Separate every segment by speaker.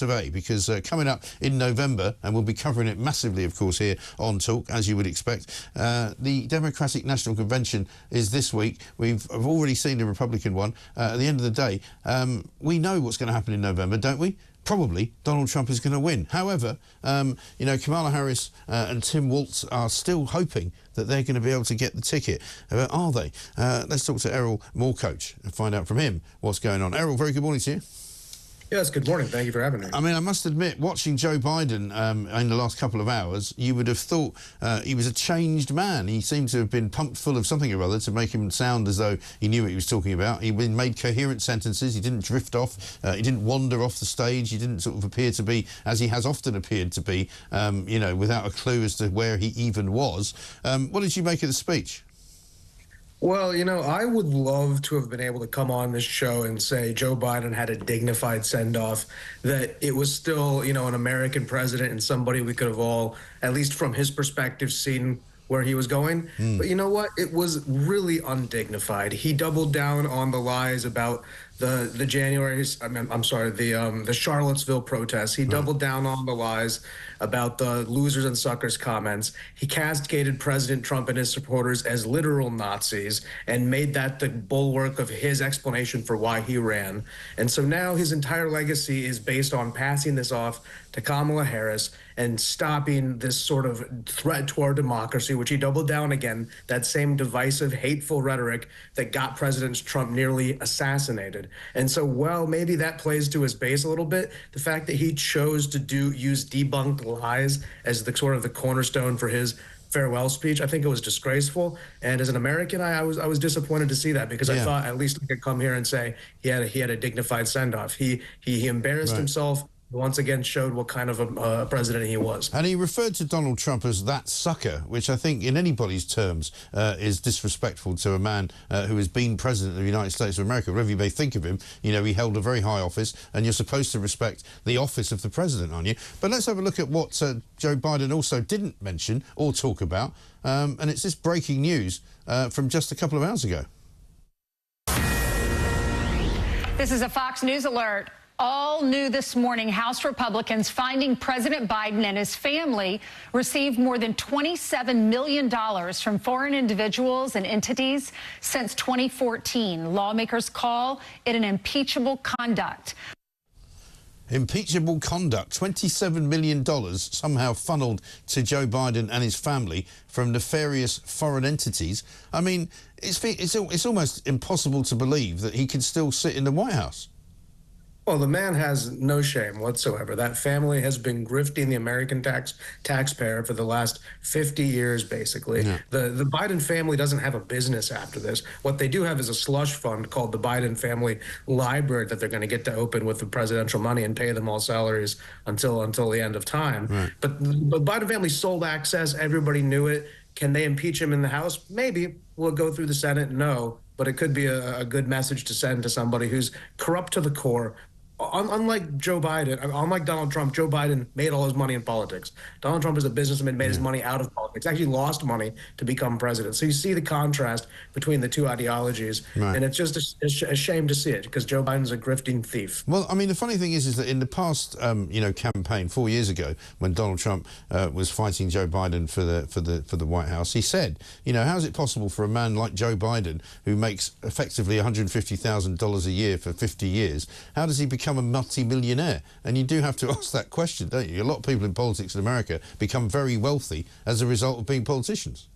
Speaker 1: of A, because coming up in November, and we'll be covering it massively, of course, here on Talk, as you would expect, the Democratic National Convention is this week. I've already seen the Republican one. At the end of the day, we know what's going to happen in November, don't we? Probably Donald Trump is going to win. However, you know, Kamala Harris and Tim Walz are still hoping that they're going to be able to get the ticket. Are they? Let's talk to Erol Morkoc and find out from him what's going on. Erol, very good morning to you.
Speaker 2: Yes, good morning. Thank you for having me.
Speaker 1: I mean, I must admit, watching Joe Biden in the last couple of hours, you would have thought he was a changed man. He seemed to have been pumped full of something or other to make him sound as though he knew what he was talking about. He made coherent sentences. He didn't drift off. He didn't wander off the stage. He didn't sort of appear to be, as he has often appeared to be, you know, without a clue as to where he even was. What did you make of the speech?
Speaker 2: Well, you know, I would love to have been able to come on this show and say Joe Biden had a dignified send-off, that it was still, you know, an American president and somebody we could have all, at least from his perspective, seen where he was going. But you know what? It was really undignified. He doubled down on the lies about the Charlottesville protests. He doubled down on the lies about the losers and suckers comments. He castigated President Trump and his supporters as literal Nazis and made that the bulwark of his explanation for why he ran. And so now his entire legacy is based on passing this off to Kamala Harris and stopping this sort of threat to our democracy, which he doubled down again, that same divisive, hateful rhetoric that got President Trump nearly assassinated. And so, well, maybe that plays to his base a little bit. The fact that he chose to use debunked lies as the sort of the cornerstone for his farewell speech, I think it was disgraceful. And as an American, I was disappointed to see that, because I thought at least I could come here and say he had a dignified send-off. He embarrassed himself. Once again showed what kind of a president he was.
Speaker 1: And he referred to Donald Trump as that sucker, which I think in anybody's terms is disrespectful to a man who has been president of the United States of America. Whatever you may think of him, you know, he held a very high office, and you're supposed to respect the office of the president, aren't you? But let's have a look at what Joe Biden also didn't mention or talk about, and it's this breaking news from just a couple of hours ago.
Speaker 3: This is a Fox News alert. All new this morning, House Republicans finding President Biden and his family received more than $27 million from foreign individuals and entities since 2014. Lawmakers call it an impeachable conduct.
Speaker 1: Impeachable conduct. $27 million somehow funneled to Joe Biden and his family from nefarious foreign entities. I mean, it's almost impossible to believe that he can still sit in the White House.
Speaker 2: Well, the man has no shame whatsoever. That family has been grifting the American taxpayer for the last 50 years, basically. Yeah. The Biden family doesn't have a business after this. What they do have is a slush fund called the Biden Family Library that they're going to get to open with the presidential money and pay them all salaries until the end of time. Right. But the Biden family sold access. Everybody knew it. Can they impeach him in the House? Maybe. Will it go through the Senate? No. But it could be a good message to send to somebody who's corrupt to the core. Unlike Joe Biden, unlike Donald Trump, Joe Biden made all his money in politics. Donald Trump is a businessman, made his money out of politics, actually lost money to become president. So you see the contrast between the two ideologies, and it's just a shame to see it, because Joe Biden's a grifting thief.
Speaker 1: Well, I mean, the funny thing is that in the past, you know, campaign 4 years ago, when Donald Trump was fighting Joe Biden for the White House, he said, you know, how is it possible for a man like Joe Biden, who makes effectively $150,000 a year for 50 years, how does he become a multi-millionaire? And you do have to ask that question, don't you? A lot of people in politics in America become very wealthy as a result of being politicians.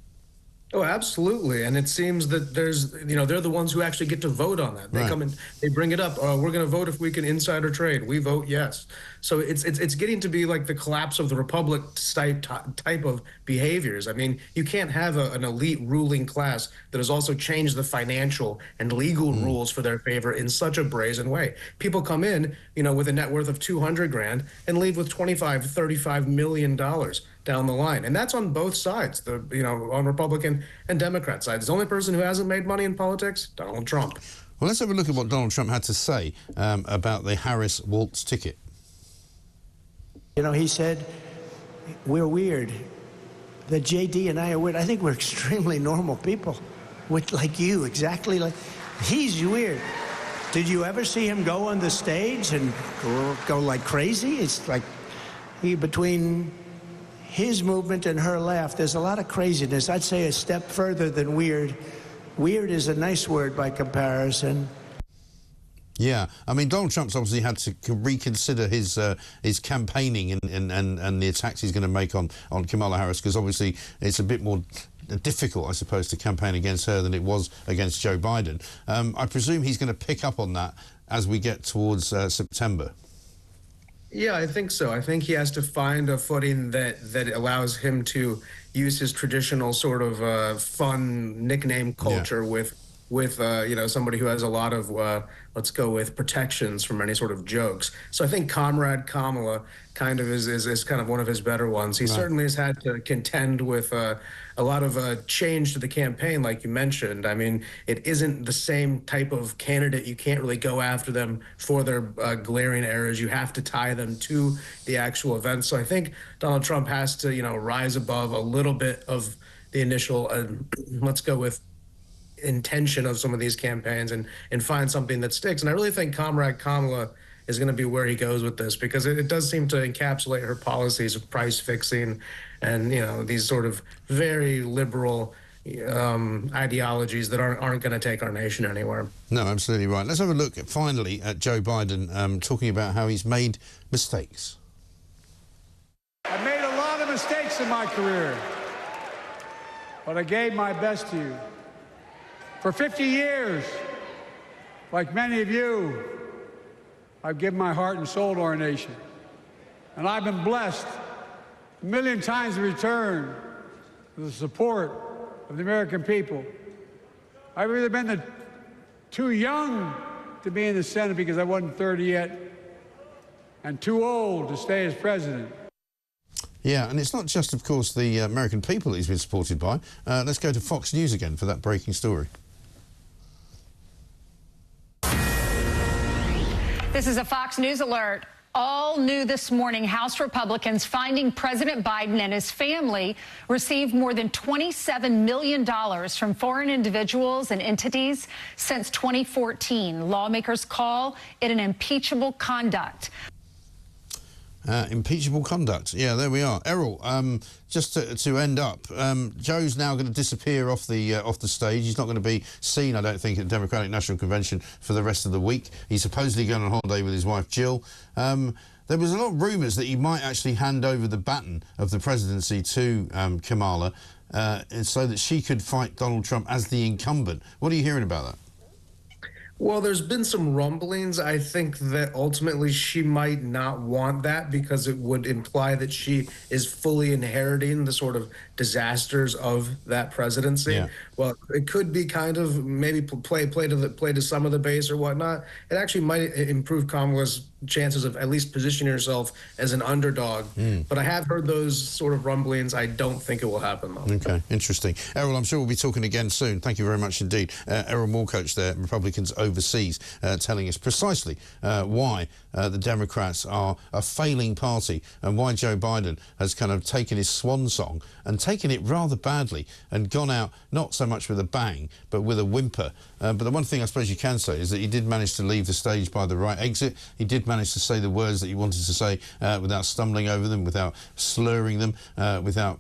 Speaker 2: Oh, absolutely. And it seems that there's, you know, they're the ones who actually get to vote on that. They come in, they bring it up. Oh, we're going to vote if we can insider trade. We vote yes. So it's getting to be like the collapse of the republic type of behaviors. I mean, you can't have an elite ruling class that has also changed the financial and legal rules for their favor in such a brazen way. People come in, you know, with a net worth of 200 grand and leave with $35 million down the line. And that's on both sides, you know, on Republican and Democrat sides. The only person who hasn't made money in politics, Donald Trump.
Speaker 1: Well, let's have a look at what Donald Trump had to say about the Harris-Walz ticket.
Speaker 4: You know, he said, we're weird. That JD and I are weird. I think we're extremely normal people, like you, exactly like. He's weird. Did you ever see him go on the stage and go like crazy? It's like between his movement and her laugh, there's a lot of craziness. I'd say a step further than weird. Weird is a nice word by comparison.
Speaker 1: Yeah, I mean, Donald Trump's obviously had to reconsider his campaigning and the attacks he's going to make on Kamala Harris, because obviously it's a bit more difficult, I suppose, to campaign against her than it was against Joe Biden. I presume he's going to pick up on that as we get towards September.
Speaker 2: Yeah, I think so. I think he has to find a footing that allows him to use his traditional sort of fun nickname culture with you know, somebody who has a lot of let's go with protections from any sort of jokes. So I think Comrade Kamala kind of is kind of one of his better ones. He certainly has had to contend with a lot of change to the campaign, like you mentioned. I mean, it isn't the same type of candidate. You can't really go after them for their glaring errors. You have to tie them to the actual event. So I think Donald Trump has to, you know, rise above a little bit of the initial, let's go with, intention of some of these campaigns and find something that sticks. And I really think Comrade Kamala is going to be where he goes with this, because it does seem to encapsulate her policies of price fixing and, you know, these sort of very liberal ideologies that aren't going to take our nation anywhere.
Speaker 1: No, absolutely right. Let's have a look finally at Joe Biden talking about how he's made mistakes.
Speaker 5: I made a lot of mistakes in my career, but I gave my best to you. For 50 years, like many of you, I've given my heart and soul to our nation. And I've been blessed a million times in return with the support of the American people. I've either been too young to be in the Senate because I wasn't 30 yet, and too old to stay as president.
Speaker 1: Yeah, and it's not just, of course, the American people that he's been supported by. Let's go to Fox News again for that breaking story.
Speaker 3: This is a Fox News alert. All new this morning, House Republicans finding President Biden and his family received more than $27 million from foreign individuals and entities since 2014. Lawmakers call it an impeachable conduct.
Speaker 1: Impeachable conduct. Yeah, there we are. Errol, just to end up, Joe's now going to disappear off the stage. He's not going to be seen, I don't think, at the Democratic National Convention for the rest of the week. He's supposedly going on holiday with his wife, Jill. There was a lot of rumours that he might actually hand over the baton of the presidency to Kamala so that she could fight Donald Trump as the incumbent. What are you hearing about that?
Speaker 2: Well, there's been some rumblings. I think that ultimately she might not want that, because it would imply that she is fully inheriting the sort of disasters of that presidency. Yeah. Well, it could be kind of maybe play to some of the base or whatnot. It actually might improve Kamala's chances of at least positioning herself as an underdog. But I have heard those sort of rumblings. I don't think it will happen, though.
Speaker 1: Okay, interesting. Errol, I'm sure we'll be talking again soon. Thank you very much indeed. Erol Morkoc there, Republicans overseas, telling us precisely why the Democrats are a failing party and why Joe Biden has kind of taken his swan song and taken it rather badly and gone out not so much with a bang but with a whimper. But the one thing I suppose you can say is that he did manage to leave the stage by the right exit. He did manage to say the words that he wanted to say without stumbling over them, without slurring them, without